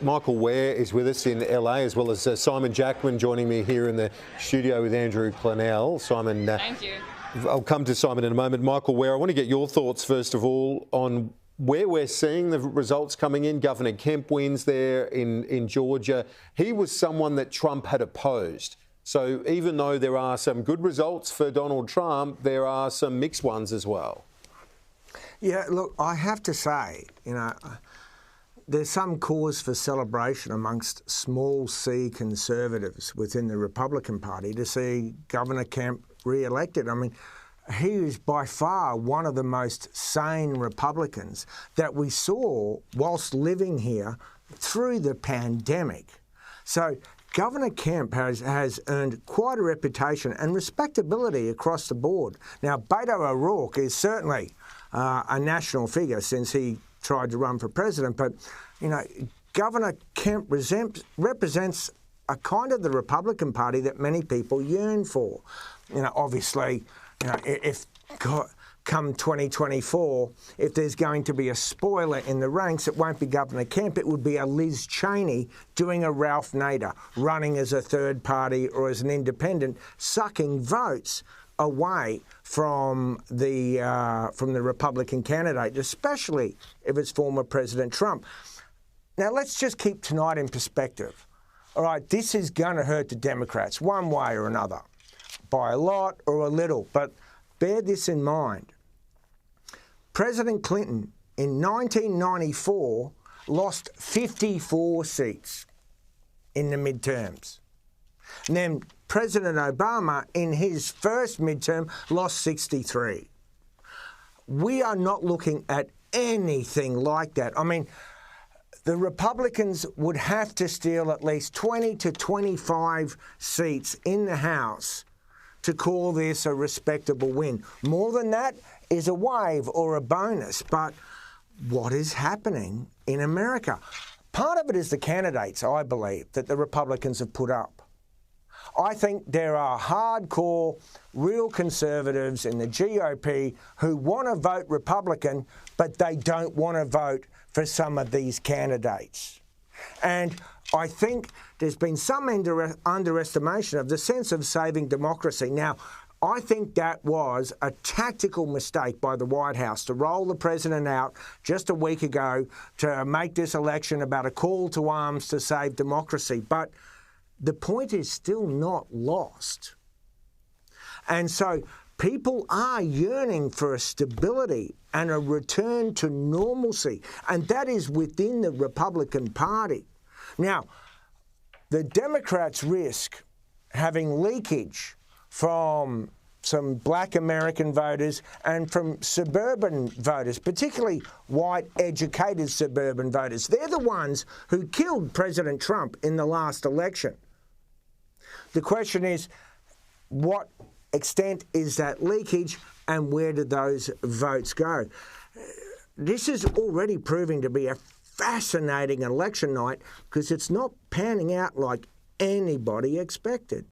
Michael Ware is with us in LA, as well as Simon Jackman joining me here in the studio with Andrew Clennell. Simon, thank you. I'll come to Simon in a moment. Michael Ware, I want to get your thoughts first of all on where we're seeing the results coming in. Governor Kemp wins there in Georgia. He was someone that Trump had opposed. So even though there are some good results for Donald Trump, there are some mixed ones as well. Yeah, look, I have to say, there's some cause for celebration amongst small C conservatives within the Republican Party to see Governor Kemp re-elected. I mean, he is by far one of the most sane Republicans that we saw whilst living here through the pandemic. So Governor Kemp has earned quite a reputation and respectability across the board. Now, Beto O'Rourke is certainly a national figure since he tried to run for president, but Governor Kemp represents a kind of the Republican Party that many people yearn for. Obviously, if come 2024, if there's going to be a spoiler in the ranks, it won't be Governor Kemp, it would be a Liz Cheney doing a Ralph Nader, running as a third party or as an independent, sucking votes away from the Republican candidate, especially if it's former President Trump. Now, let's just keep tonight in perspective. All right, this is going to hurt the Democrats one way or another, by a lot or a little, but bear this in mind. President Clinton in 1994 lost 54 seats in the midterms. And then President Obama, in his first midterm, lost 63. We are not looking at anything like that. I mean, the Republicans would have to steal at least 20 to 25 seats in the House to call this a respectable win. More than that is a wave or a bonus. But what is happening in America? Part of it is the candidates, I believe, that the Republicans have put up. I think there are hardcore, real conservatives in the GOP who want to vote Republican, but they don't want to vote for some of these candidates. And I think there's been some underestimation of the sense of saving democracy. Now, I think that was a tactical mistake by the White House to roll the president out just a week ago to make this election about a call to arms to save democracy. But the point is still not lost. And so people are yearning for a stability and a return to normalcy, and that is within the Republican Party. Now, the Democrats risk having leakage from some black American voters and from suburban voters, particularly white, educated suburban voters. They're the ones who killed President Trump in the last election. The question is, what extent is that leakage and where do those votes go? This is already proving to be a fascinating election night because it's not panning out like anybody expected.